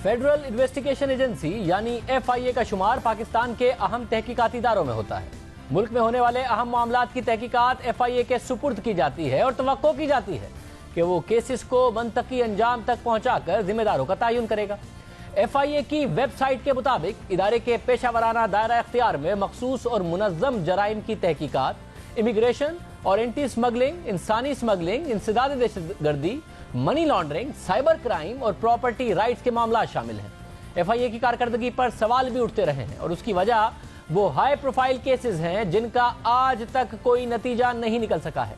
Federal investigation agency यानी FIA का शुमार पाकिस्तान के अहम तहकीकाती इदारों में होता है। मुल्क में होने वाले अहम मामलात की तहकीकात FIA के सुपुर्द की जाती है और तवक्को की जाती है कि वो केसेस को मंतकी अंजाम तक पहुंचाकर जिम्मेदारों का तयन करेगा। FIA की वेबसाइट के मुताबिक इदारे के पेशा वराना दायरा इख्तियार में मखसूस और मुनज़्ज़म जराइम की तहकीकात, इमिग्रेशन और एंटी स्मगलिंग, इंसानी स्मगलिंग, इंसदाद दहशतगर्दी, मनी लॉन्ड्रिंग, साइबर क्राइम और प्रॉपर्टी राइट्स के मामला शामिल हैं। FIA की कारकर्दगी पर सवाल भी उठते रहे हैं और उसकी वजह वो हाई प्रोफाइल केसेस हैं जिनका आज तक कोई नतीजा नहीं निकल सका है।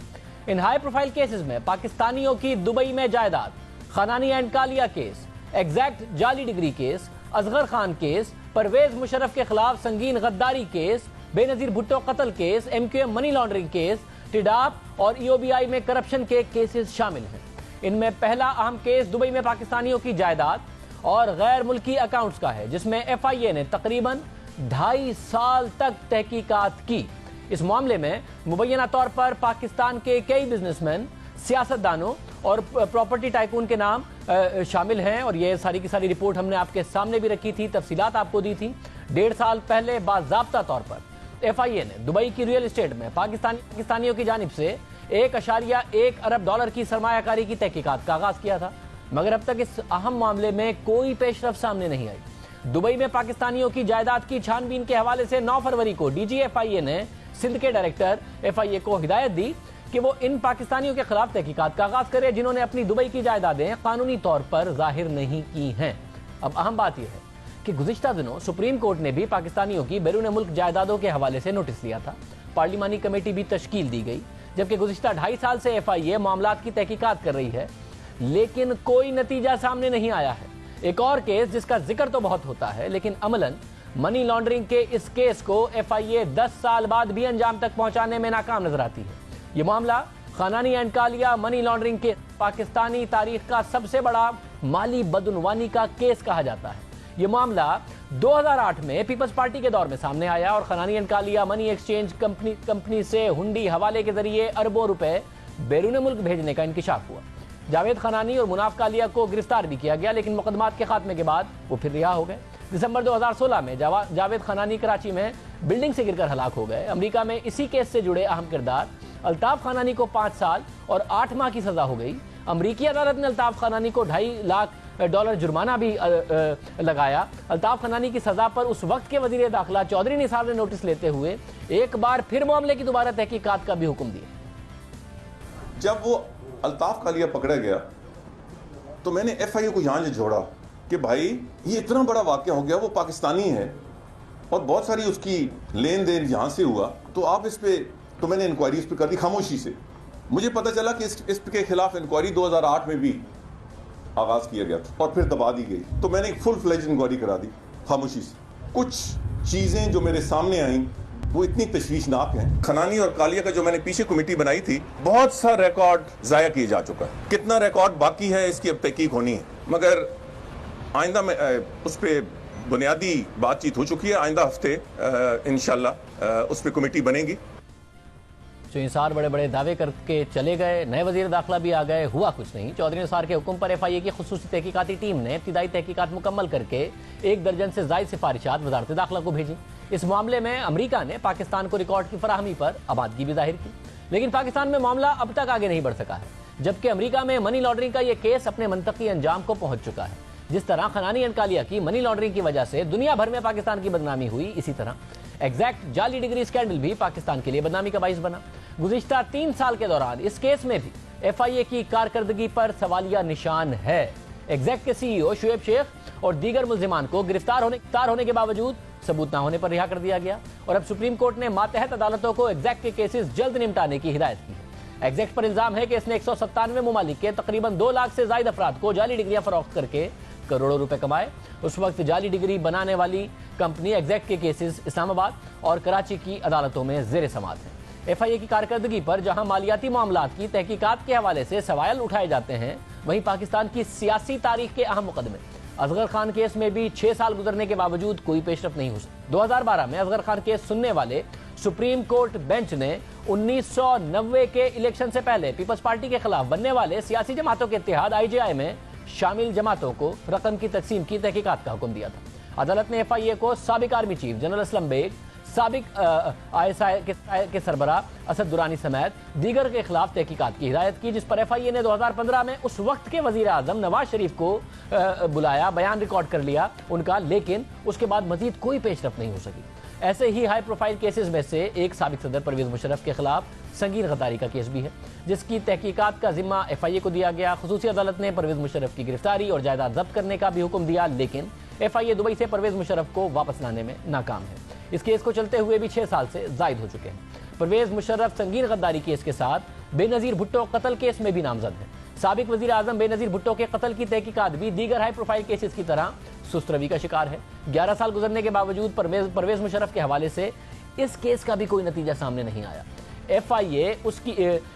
इन हाई प्रोफाइल केसेस में पाकिस्तानियों की दुबई में जायदाद, Khanani and Kalia case, exact जाली degree case, Asghar Khan case, Pervez Musharraf के खिलाफ संगीन गद्दारी केस, बेनजीर भुट्टो कत्ल case, MQM money laundering case, टिडाप और EOBI में करप्शन के केसेस शामिल हैं। इनमें पहला अहम केस दुबई में पाकिस्तानियों की जायदाद और गैर मुल्की अकाउंट्स का है, जिसमें FIA ने तकरीबन 2.5 साल तक तहकीकात की। इस मामले में मुबैना तौर पर पाकिस्तान के कई बिजनेसमैन, सियासतदानों और प्रॉपर्टी टाइकून के नाम शामिल हैं और ये सारी की सारी रिपोर्ट हमने आपके सामने भी रखी थी, तफसीलात आपको दी थी। 1.5 साल पहले बाज़ाब्ता तौर पर FIA ने दुबई की रियल एस्टेट में पाकिस्तानियों की जानिब से $1.1 अरब की सरमायाकारी की तहकीकात का आगाज किया था, मगर अब तक इस अहम मामले में कोई पेशरफ सामने नहीं आई। दुबई में पाकिस्तानियों की जायदाद की छानबीन के हवाले से 9 फरवरी को DG FIA ने सिंध के डायरेक्टर FIA को हिदायत दी कि वो इन पाकिस्तानियों के खिलाफ तहकीकात का आगाज करे जिन्होंने अपनी दुबई की जायदादें कानूनी तौर पर जाहिर नहीं की हैं। अब अहम बात यह है कि गुज़िश्ता दिनों सुप्रीम कोर्ट ने भी पाकिस्तानियों की बैरून मुल्क जायदादों के हवाले से नोटिस लिया था। पार्लिमानी कमेटी भी तश्कील दी गई, जबकि गुज़िश्ता 2.5 साल से FIA मामलात की तहकीकात कर रही है, लेकिन कोई नतीजा सामने नहीं आया है। एक और केस जिसका जिक्र तो बहुत होता है, लेकिन अमलन मनी लॉन्ड्रिंग के इस केस को FIA 10 साल बाद भी अंजाम तक पहुंचाने में नाकाम नजर आती है। ये मामला खानानी एंड कालिया मनी लॉन्ड्रिंग के पाकिस्तानी तारीख का सबसे बड़ा माली बदउनवानी का केस कहा जाता है। ये मामला 2008 में पीपल्स पार्टी के दौर में सामने आया और Khanani and Kalia money exchange company से हुंडी हवाले के जरिए अरबों रुपए बैरून मुल्क भेजने का इंकिशाफ हुआ। जावेद खानानी और मुनाफ कालिया को गिरफ्तार भी किया गया, लेकिन मुकदमात के खात्मे के बाद वो फिर रिहा हो गए। दिसंबर 2016 में जावेद खानानी कराची में बिल्डिंग से गिरकर हलाक हो गए। अमेरिका में इसी केस से जुड़े अहम किरदार अल्ताफ खानानी को 5 साल और 8 माह की सजा हो गई। अमरीकी अदालत ने अल्ताफ खानानी को $2.5 लाख जुर्माना भी लगाया। अल्ताफ खानानी की सजा पर उस वक्त के वजीर दाखिला चौधरी निसार ने नोटिस लेते हुए एक बार फिर मामले की दोबारा तहकीकात का भी हुक्म दिया। जब वो अल्ताफ कालिया पकड़ा गया तो मैंने FIA को यहाँ से जोड़ा कि भाई ये इतना बड़ा वाक़या हो गया, वो पाकिस्तानी है और बहुत सारी उसकी लेन देन यहाँ से हुआ, तो आप इस पे, तो मैंने इंक्वायरी इस पर कर दी खामोशी से। मुझे पता चला कि इस के खिलाफ इंक्वायरी 2008 में भी आगाज किया गया था और फिर दबा दी गई, तो मैंने एक फुल फ्लेज इंक्वायरी करा दी खामोशी से। कुछ चीज़ें जो मेरे सामने आई वो इतनी तशवीशनाक हैं। खनानी और कालिया का जो मैंने पीछे कमेटी बनाई थी, बहुत सा रिकॉर्ड ज़ाया किए जा चुका है। कितना रिकॉर्ड बाकी है इसकी अब तहकीक होनी है, मगर आइंदा में उस पर बुनियादी बातचीत हो चुकी है। आइंदा हफ्ते इंशाल्लाह उस पर कमेटी बनेगी। जो इंसार बड़े बड़े दावे करके चले गए, नए वजीर दाखिला भी आ गए, हुआ कुछ नहीं। चौधरी निसार के हुक्म पर FIA की खुसूसी तहकीकाती टीम ने इब्तिदाई तहकीकात मुकम्मल करके 1 दर्जन से ज़ायद सिफारिशात वज़ारत दाखिला को भेजी। इस मामले में अमेरिका ने पाकिस्तान को रिकॉर्ड की फराहमी पर आमादगी भी जाहिर की, लेकिन पाकिस्तान में मामला अब तक आगे नहीं बढ़ सका है, जबकि अमेरिका में मनी लॉन्ड्रिंग का यह केस अपने मंतकी अंजाम को पहुंच चुका है। जिस तरह खनानी एंड कालिया की मनी लॉन्ड्रिंग की वजह से दुनिया भर में पाकिस्तान की बदनामी हुई, इसी तरह एग्जैक्ट जाली डिग्री स्कैंडल भी पाकिस्तान के लिए बदनामी का बाइस बना। गुज़िश्ता 3 साल के दौरान इस केस में भी FIA की कारकर्दगी पर सवालिया निशान है। एग्जैक्ट के CEO शुएब शेख और दीगर मुल्जिमान को गिरफ्तार होने के बावजूद सबूत न होने पर रिहा कर दिया गया और अब सुप्रीम कोर्ट ने मातहत अदालतों को एग्जैक्ट के केसेस जल्द निपटाने की हिदायत की है। एग्जैक्ट पर इल्जाम है कि इसने 197 ममालिक के तकरीबन 2 लाख से ज्यादा अफराद को जाली डिग्रियां फरोख्त करके करोड़ों रुपए कमाए। उस वक्त जाली डिग्री बनाने वाली कंपनी एग्जैक्ट के केसेस इस्लामाबाद और कराची की अदालतों में ज़ेर समाअत हैं। FIA की कारकर्दगी पर जहां मालियाती मामलात की तहकीकात के हवाले से सवाल उठाए जाते हैं, वहीं पाकिस्तान की सियासी तारीख के अहम मुकदमे असगर खान केस में भी 6 साल गुजरने के बावजूद कोई पेशरफ नहीं हो सकी। 2012 में असगर खान केस सुनने वाले सुप्रीम कोर्ट बेंच ने 1990 के इलेक्शन से पहले पीपल्स पार्टी के खिलाफ बनने वाले सियासी जमातों के इत्तेहाद IJI में शामिल जमातों को रकम की तकसीम की तहकीकात का हुक्म दिया था। अदालत ने FIA को साबिक army chief general Aslam Beg, साबिक ISI के सरबराह असद दुरानी समेत दीगर के खिलाफ तहकीकात की हिदायत की, जिस पर FIA ने 2015 में उस वक्त के वजीर आजम नवाज शरीफ को बुलाया, बयान रिकॉर्ड कर लिया उनका, लेकिन उसके बाद मजीद कोई पेशरफ नहीं हो सकी। ऐसे ही हाई प्रोफाइल केसेस में से एक साबिक सदर परवेज मुशर्रफ के खिलाफ संगीन गद्दारी का केस भी है, जिसकी तहकीकात का जिम्मा FIA को दिया गया। खुसूसी अदालत ने परवेज मुशर्रफ की गिरफ्तारी और जायदाद जब्त करने का भी हुक्म दिया, लेकिन FIA दुबई से परवेज मुशर्रफ को वापस लाने में नाकाम है। इस केस को चलते हुए भी 6 साल से जायद हो चुके हैं। परवेज मुशर्रफ संगीन गद्दारी केस के साथ बेनजीर भुट्टो कत्ल केस में भी नामजद है। साबिक वजीर आजम बेनजीर भुट्टो के कत्ल की तहकीकात भी दीगर हाई प्रोफाइल केसेस की तरह सुस्त रवि का शिकार है। 11 साल गुजरने के बावजूद परवेज मुशर्रफ के हवाले से इस केस का भी कोई नतीजा सामने नहीं आया। FIA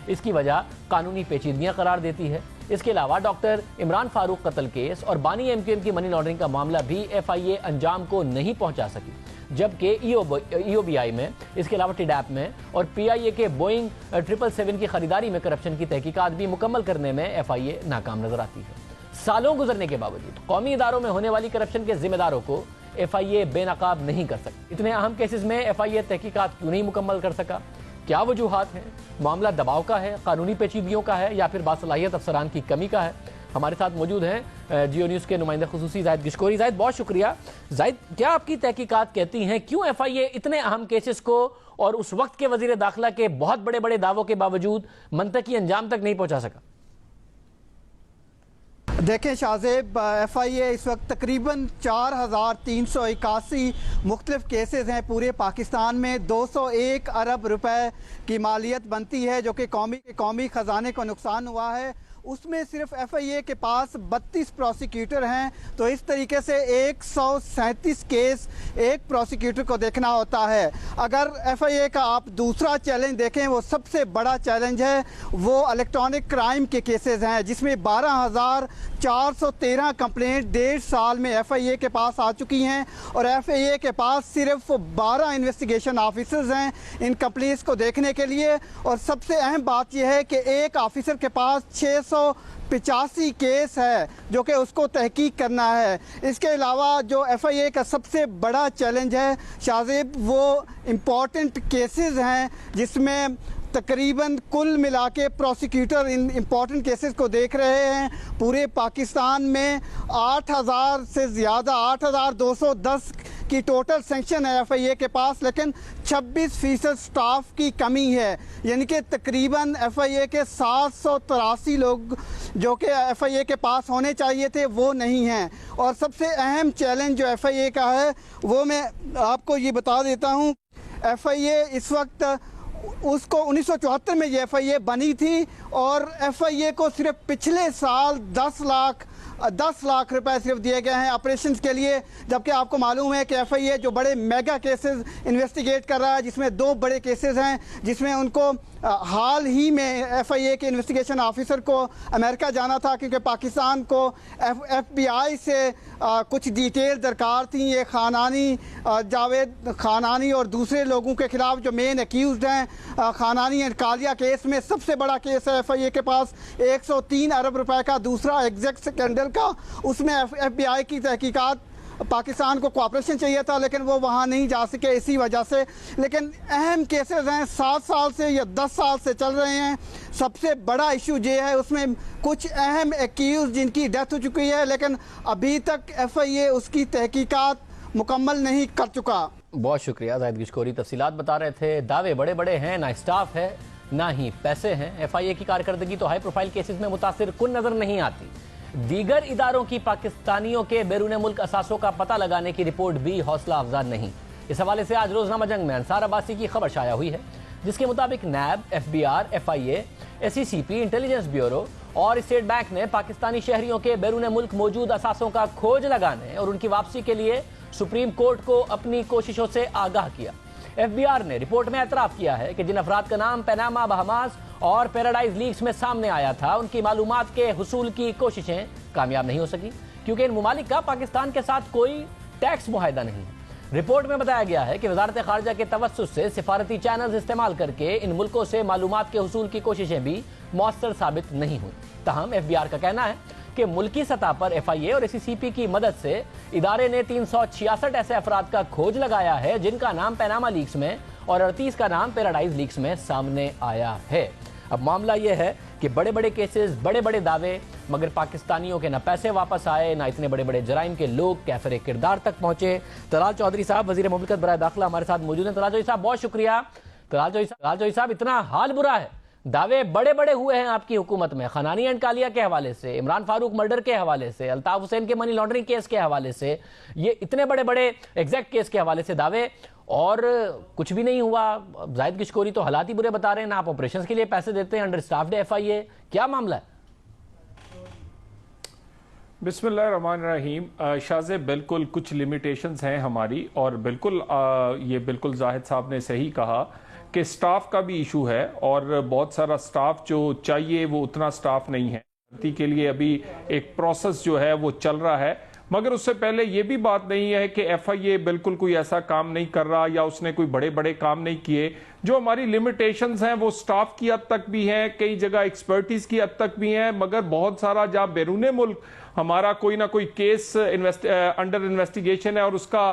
इसकी वजह कानूनी पेचीदगियां करार देती है। इसके अलावा डॉक्टर इमरान फारूक कत्ल केस और बानी MQM की मनी लॉन्ड्रिंग का मामला भी FIA अंजाम को नहीं पहुंचा सकी, जबकि EOBI में, इसके अलावा TDAP में और PIA के बोइंग 777 की खरीदारी में करप्शन की तहकीकात भी मुकम्मल करने में FIA नाकाम नजर आती है। सालों गुजरने के बावजूद कौमी इदारों में होने वाली करप्शन के जिम्मेदारों को FIA बेनकाब नहीं कर सकती। इतने अहम केसेस में FIA तहकीकात क्यों नहीं मुकम्मल कर सका? क्या वजूहात हैं? मामला दबाव का है, कानूनी पेचीदगियों का है, या फिर बासलाहियत अफसरान की कमी का है? हमारे साथ मौजूद हैं जियो न्यूज़ के नुमाइंदे खुसूसी जाहिद गिशकोरी। जाहिद, बहुत शुक्रिया। जाहिद, क्या आपकी तहकीकात कहती हैं क्यों FIA इतने अहम केसेस को और उस वक्त के वजीर दाखिला के बहुत बड़े बड़े दावों के बावजूद मंतकी अंजाम तक नहीं पहुंचा सका? देखें शाहजेब, FIA इस वक्त तकरीबन 4381 मुख्तलिफ केसेस हैं पूरे पाकिस्तान में। 201 अरब रुपए की मालियत बनती है जो कि कौमी ख़जाने को नुकसान हुआ है। उसमें सिर्फ FIA के पास 32 प्रोसिक्यूटर हैं, तो इस तरीके से 137 केस एक प्रोसिक्यूटर को देखना होता है। अगर FIA का आप दूसरा चैलेंज देखें, वो सबसे बड़ा चैलेंज है, वो इलेक्ट्रॉनिक क्राइम के केसेस हैं, जिसमें 12,413 कंप्लेंट 1.5 साल में FIA के पास आ चुकी हैं और FIA के पास सिर्फ 12 इन्वेस्टिगेशन ऑफिसर्स हैं इन कंप्लेंट्स को देखने के लिए। और सबसे अहम बात यह है कि एक ऑफिसर के पास 685 केस है जो कि उसको तहकीक करना है। इसके अलावा जो FIA का सबसे बड़ा चैलेंज है शाहजेब, वो इम्पॉर्टेंट केसेस हैं, जिसमें तकरीबन कुल मिला के प्रोसिक्यूटर इन इम्पॉर्टेंट केसेस को देख रहे हैं। पूरे पाकिस्तान में 8,000 से ज़्यादा 8,210 की टोटल सेंक्शन है FIA के पास, लेकिन 26% स्टाफ की कमी है, यानी कि तकरीबन FIA के 783 लोग जो कि FIA के पास होने चाहिए थे वो नहीं हैं। और सबसे अहम चैलेंज जो FIA का है वो मैं आपको ये बता देता हूँ। FIA इस वक्त, उसको 1974 में ये FIA बनी थी और FIA को सिर्फ पिछले साल 10 लाख रुपए सिर्फ दिए गए हैं ऑपरेशंस के लिए, जबकि आपको मालूम है कि FIA जो बड़े मेगा केसेस इन्वेस्टिगेट कर रहा है, जिसमें 2 बड़े केसेस हैं, जिसमें उनको हाल ही में FIA के इन्वेस्टिगेशन ऑफिसर को अमेरिका जाना था क्योंकि पाकिस्तान को FBI से कुछ डिटेल दरकार थी। ये जावेद खानानी और दूसरे लोगों के खिलाफ जो मेन एक्यूज्ड हैं, खानानी एंड कालिया केस में सबसे बड़ा केस है FIA के पास 103 अरब रुपए का, दूसरा एग्जैक्ट स्कैंडल का। उसमें FBI की तहकीकात पाकिस्तान को कोऑपरेशन चाहिए था, लेकिन वो वहाँ नहीं जा सके इसी वजह से। लेकिन अहम केसेस हैं, 7 साल से या 10 साल से चल रहे हैं। सबसे बड़ा इशू ये है, उसमें कुछ अहम एक्यूज जिनकी डेथ हो चुकी है, लेकिन अभी तक FIA उसकी तहकीकात मुकम्मल नहीं कर चुका। बहुत शुक्रिया जाहिद गिशकोरी, तफसीलात बता रहे थे। दावे बड़े बड़े हैं, ना स्टाफ है ना ही पैसे हैं। FIA की कारकर्दगी तो हाई प्रोफाइल केसेस में मुतासिर कुन नजर नहीं आती। दीगर इदारों की पाकिस्तानियों के बैरून मुल्क असासों का पता लगाने की रिपोर्ट भी हौसला अफजा नहीं। इस हवाले से आज रोजनामा जंग में अंसार अब्बासी की खबर शाया हुई है, जिसके मुताबिक NAB, FBR, FIA, SECP, intelligence bureau और स्टेट बैंक ने पाकिस्तानी शहरियों के बैरून मुल्क मौजूद असासों का खोज लगाने और उनकी वापसी के लिए सुप्रीम कोर्ट को अपनी कोशिशों से आगाह किया। FBR ने रिपोर्ट में एतराफ़ किया है कि जिन अफराद का नाम पनामा, बहामास और पैराडाइज लीक्स में सामने आया था, उनकी मालूमात के हुसूल की कोशिशें कामयाब नहीं हो सकी क्योंकि इन मुमालिक का पाकिस्तान के साथ कोई टैक्स मुआहदा नहीं है। रिपोर्ट में बताया गया है कि वजारत खारजा के तवस्सुस से सिफारती चैनल्स इस्तेमाल करके इन मुल्कों से मालूमात के हुसूल की कोशिशें भी मौसर साबित नहीं हुई। तहम FBR का कहना है کہ ملکی سطح پر FIA اور SCCP کی مدد سے ادارے نے 366 ایسے افراد کا کھوج لگایا ہے جن کا نام پیناما لیکس میں اور 38 کا نام پیراڈائز لیکس میں سامنے آیا ہے۔ اب معاملہ یہ ہے کہ بڑے بڑے کیسز، بڑے بڑے دعوے، مگر پاکستانیوں کے نہ پیسے واپس آئے، نہ اتنے بڑے بڑے جرائم کے لوگ کیفر کردار تک پہنچے۔ طلال چودھری صاحب وزیر مملکت برائے داخلہ ہمارے ساتھ موجود ہیں۔ طلال چودھری صاحب بہت شکریہ۔ طلال چودھری صاحب اتنا حال برا ہے، دعوے بڑے بڑے ہوئے ہیں آپ کی حکومت میں، خنانی اینڈ کالیا کے حوالے سے، عمران فاروق مرڈر کے حوالے سے، الطاف حسین کے منی لانڈرنگ کیس کے حوالے سے، یہ اتنے بڑے بڑے ایگزیکٹ کیس کے حوالے سے دعوے، اور کچھ بھی نہیں ہوا۔ زاہد گشکوری تو حالات ہی برے بتا رہے ہیں، نہ آپ آپریشنز کے لیے پیسے دیتے ہیں، انڈر سٹافڈ FIA، کیا معاملہ ہے؟ بسم اللہ الرحمن الرحیم۔ شاہزے بالکل کچھ لیمیٹیشنز ہیں ہماری، اور بالکل یہ بالکل زاہد صاحب نے صحیح کہا کہ سٹاف کا بھی ایشو ہے، اور بہت سارا سٹاف جو چاہیے وہ اتنا سٹاف نہیں ہے۔ بھرتی کے لیے ابھی ایک پروسیس جو ہے وہ چل رہا ہے، مگر اس سے پہلے یہ بھی بات نہیں ہے کہ FIA بالکل کوئی ایسا کام نہیں کر رہا یا اس نے کوئی بڑے بڑے کام نہیں کیے۔ جو ہماری لیمیٹیشنز ہیں وہ سٹاف کی حد تک بھی ہیں، کئی جگہ ایکسپرٹیز کی حد تک بھی ہیں، مگر بہت سارا جہاں بیرون ملک ہمارا کوئی نہ کوئی کیس انڈر انویسٹیگیشن ہے اور اس کا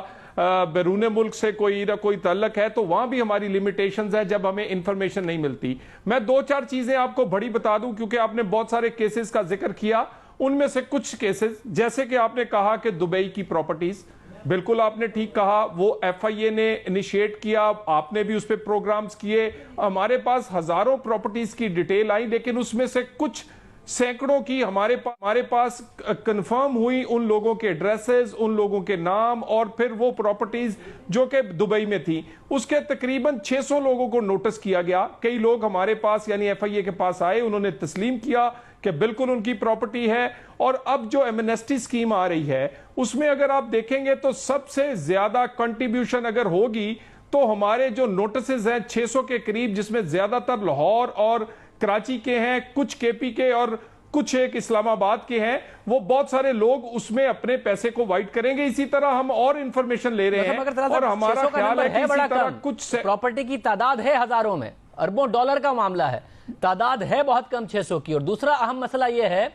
بیرون ملک سے کوئی نہ کوئی تعلق ہے، تو وہاں بھی ہماری لیمیٹیشنز ہے جب ہمیں انفارمیشن نہیں ملتی۔ میں دو چار چیزیں آپ کو بڑی بتا دوں، کیونکہ آپ نے بہت سارے کیسز کا ذکر کیا، ان میں سے کچھ کیسز جیسے کہ آپ نے کہا کہ دبئی کی پراپرٹیز، بالکل آپ نے ٹھیک کہا، وہ FIA نے انیشیٹ کیا، آپ نے بھی اس پہ پروگرامز کیے، ہمارے پاس ہزاروں پراپرٹیز کی ڈیٹیل آئی، لیکن اس میں سے کچھ سینکڑوں کی ہمارے پاس کنفرم ہوئی، ان لوگوں کے ایڈریسز، ان لوگوں کے نام، اور پھر وہ پراپرٹیز جو کہ دبئی میں تھی، اس کے تقریباً 600 لوگوں کو نوٹس کیا گیا۔ کئی لوگ ہمارے پاس یعنی FIA کے پاس آئے، انہوں نے تسلیم کیا کہ بالکل ان کی پراپرٹی ہے۔ اور اب جو ایمنیسٹی سکیم آ رہی ہے، اس میں اگر آپ دیکھیں گے تو سب سے زیادہ کنٹریبیوشن اگر ہوگی تو ہمارے جو نوٹسز ہیں 600 کے قریب، جس میں زیادہ تر لاہور اور کراچی کے ہیں، کچھ KP کے اور کچھ ایک اسلام آباد کے ہیں، وہ بہت سارے لوگ اس میں اپنے پیسے کو وائٹ کریں گے۔ اسی طرح ہم اور انفارمیشن لے رہے ہیں، اور ہمارا خیال ہے کہ اسی طرح کچھ پراپرٹی کی تعداد ہے ہزاروں میں، اربوں ڈالر کا معاملہ ہے، تعداد ہے بہت کم 600 کی۔ اور دوسرا اہم مسئلہ یہ ہے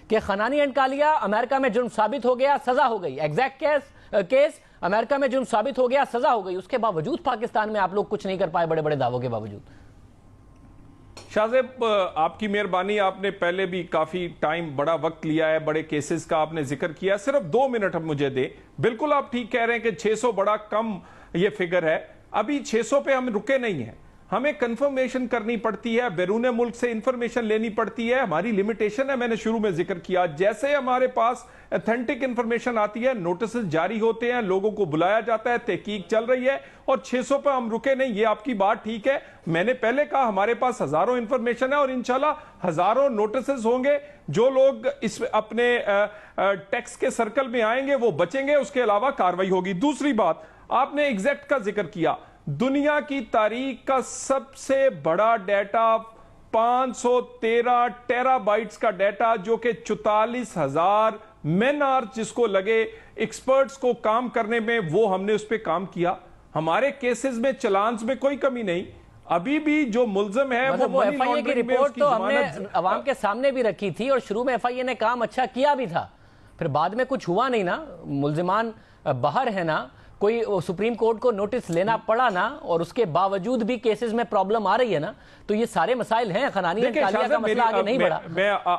کہ خنانی اینڈ کالیا امریکہ میں جرم ثابت ہو گیا، سزا ہو گئی، ایگزیکٹ کیس امریکہ میں جرم ثابت ہو گیا، سزا ہو گئی، اس کے باوجود پاکستان میں آپ لوگ کچھ نہیں کر پائے بڑے بڑے دعووں کے باوجود۔ شاہزیب آپ کی مہربانی، آپ نے پہلے بھی کافی ٹائم بڑا وقت لیا ہے، بڑے کیسز کا آپ نے ذکر کیا، صرف 2 منٹ اب مجھے دے۔ بالکل آپ ٹھیک کہہ رہے ہیں کہ 600 بڑا کم یہ فگر ہے، ابھی 600 پہ ہم رکے نہیں ہیں، ہمیں کنفرمیشن کرنی پڑتی ہے، بیرون ملک سے انفارمیشن لینی پڑتی ہے، ہماری لیمیٹیشن ہے، میں نے شروع میں ذکر کیا، جیسے ہمارے پاس ایتھنٹک انفارمیشن آتی ہے، نوٹسز جاری ہوتے ہیں، لوگوں کو بلایا جاتا ہے، تحقیق چل رہی ہے، اور 600 پہ ہم رکے نہیں، یہ آپ کی بات ٹھیک ہے۔ میں نے پہلے کہا ہمارے پاس ہزاروں انفارمیشن ہے، اور انشاءاللہ ہزاروں نوٹسز ہوں گے، جو لوگ اس اپنے ٹیکس کے سرکل میں آئیں گے وہ بچیں گے، اس کے علاوہ کاروائی ہوگی۔ دوسری بات، آپ نے ایگزیکٹ کا ذکر کیا، دنیا کی تاریخ کا سب سے بڑا ڈیٹا 513 ٹیرا بائٹس کا ڈیٹا، جو کہ 44,000 مین آر جس کو لگے ایکسپرٹس کو کام کرنے میں، وہ ہم نے اس پہ کام کیا۔ ہمارے کیسز میں چلانز میں کوئی کمی نہیں، ابھی بھی جو ملزم ہے وہ FIA کی رپورٹ تو ہم نے عوام کے سامنے بھی رکھی تھی، اور شروع میں FIA نے کام اچھا کیا بھی تھا، پھر بعد میں کچھ ہوا نہیں نا، ملزمان باہر ہے نا، کوئی سپریم کورٹ کو نوٹس لینا پڑا نا، اور اس کے باوجود بھی کیسز میں پرابلم آ رہی ہے نا، تو یہ سارے مسائل ہیں۔ خنانی اینڈ کالیا کا مسئلہ آگے نہیں بڑھا۔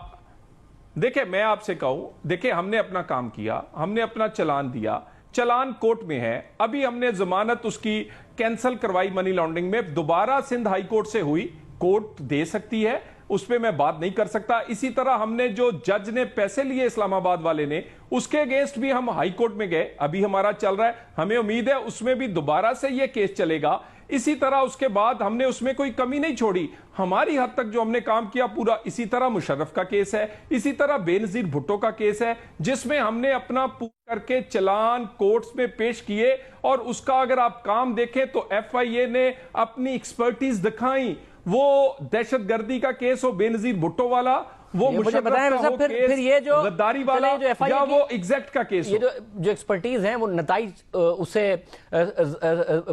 دیکھیں میں آپ سے کہوں، دیکھیں ہم نے اپنا کام کیا، ہم نے اپنا چلان دیا، چلان کورٹ میں ہے، ابھی ہم نے ضمانت اس کی کینسل کروائی منی لانڈرنگ میں، دوبارہ سندھ ہائی کورٹ سے ہوئی، کورٹ دے سکتی ہے، اس پہ میں بات نہیں کر سکتا۔ اسی طرح ہم نے جو جج نے پیسے لیے اسلام آباد والے نے، اس کے اگینسٹ بھی ہم ہائی کورٹ میں گئے، ابھی ہمارا چل رہا ہے، ہمیں امید ہے اس میں بھی دوبارہ سے یہ کیس چلے گا۔ اسی طرح اس کے بعد ہم نے اس میں کوئی کمی نہیں چھوڑی، ہماری حد تک جو ہم نے کام کیا پورا۔ اسی طرح مشرف کا کیس ہے، اسی طرح بے نظیر بھٹو کا کیس ہے، جس میں ہم نے اپنا پورا کر کے چلان کورٹس میں پیش کیے، اور اس کا اگر آپ کام دیکھیں تو FIA نے اپنی ایکسپرٹیز دکھائیں، وہ دہشت گردی کا کیس ہو بے نظیر بھٹو والا، وہ مجھے مشرف بتائیں کا ہو پھر کیس یہ جو غداری والا جو FIA یا کی وہ ایگزیکٹ کا کیس یہ جو ایکسپرٹیز ہیں وہ نتائج اسے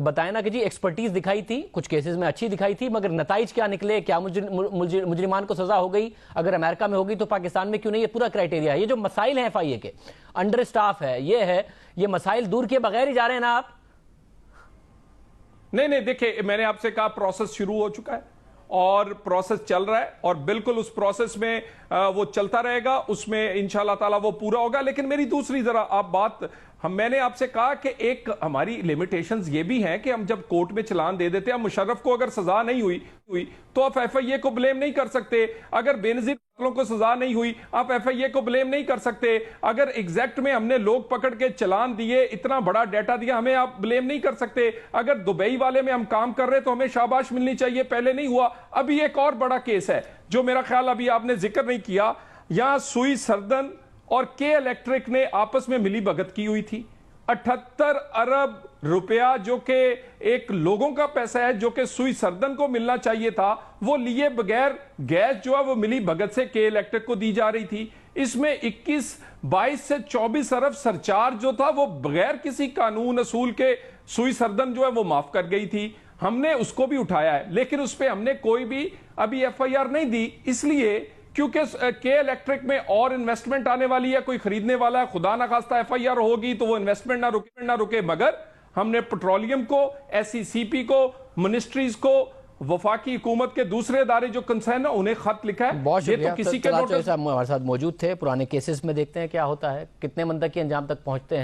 بتائیں نا کہ جی ایکسپرٹیز دکھائی تھی کچھ کیسز میں اچھی دکھائی تھی مگر نتائج کیا نکلے کیا مجرمان کو سزا ہو گئی اگر امریکہ میں ہوگی تو پاکستان میں کیوں نہیں یہ پورا کرائٹیریا ہے یہ جو مسائل ہیں FIA کے انڈر اسٹاف ہے یہ مسائل دور کیے بغیر ہی جا رہے ہیں نا آپ نہیں دیکھیں میں نے آپ سے کہا پروسیس شروع ہو چکا ہے اور پروسیس چل رہا ہے اور بالکل اس پروسیس میں وہ چلتا رہے گا اس میں انشاءاللہ تعالی وہ پورا ہوگا لیکن میری دوسری ذرا آپ بات میں نے آپ سے کہا کہ ایک ہماری لیمیٹیشنز یہ بھی ہیں کہ ہم جب کورٹ میں چلان دے دیتے ہیں مشرف کو اگر سزا نہیں ہوئی تو آپ FIA کو بلیم نہیں کر سکتے اگر بے نظیر قاتلوں کو سزا نہیں ہوئی آپ FIA کو بلیم نہیں کر سکتے اگر ایگزیکٹ میں ہم نے لوگ پکڑ کے چلان دیے اتنا بڑا ڈیٹا دیا ہمیں آپ بلیم نہیں کر سکتے اگر دبئی والے میں ہم کام کر رہے تو ہمیں شاباش ملنی چاہیے پہلے نہیں ہوا ابھی ایک اور بڑا کیس ہے جو میرا خیال ابھی آپ نے ذکر نہیں کیا یہاں سوئی سردن اور کے الیکٹرک نے آپس میں ملی بھگت کی ہوئی تھی 78 ارب روپیہ جو کہ ایک لوگوں کا پیسہ ہے جو کہ سوئی سردن کو ملنا چاہیے تھا وہ لیے بغیر گیس جو ہے وہ ملی بھگت سے کے الیکٹرک کو دی جا رہی تھی اس میں 22 سے 24 ارب سرچارج جو تھا وہ بغیر کسی قانون اصول کے سوئی سردن جو ہے وہ معاف کر گئی تھی ہم نے اس کو بھی اٹھایا ہے لیکن اس پہ ہم نے کوئی بھی ابھی FIR نہیں دی اس لیے کیونکہ کے الیکٹرک میں اور انویسٹمنٹ آنے والی ہے کوئی خریدنے والا ہے خدا نہ خواستہ FIR ہوگی تو وہ انویسٹمنٹ نہ رکے مگر ہم نے پیٹرولیم کو SECP کو منسٹریز کو وفاقی حکومت کے دوسرے ادارے جو کنسرن ہیں انہیں خط لکھا ہے بہت یہ تو کسی کے صاحب ہمارے ساتھ موجود تھے پرانے کیسز میں دیکھتے ہیں کیا ہوتا ہے کتنے منطقی انجام تک پہنچتے ہیں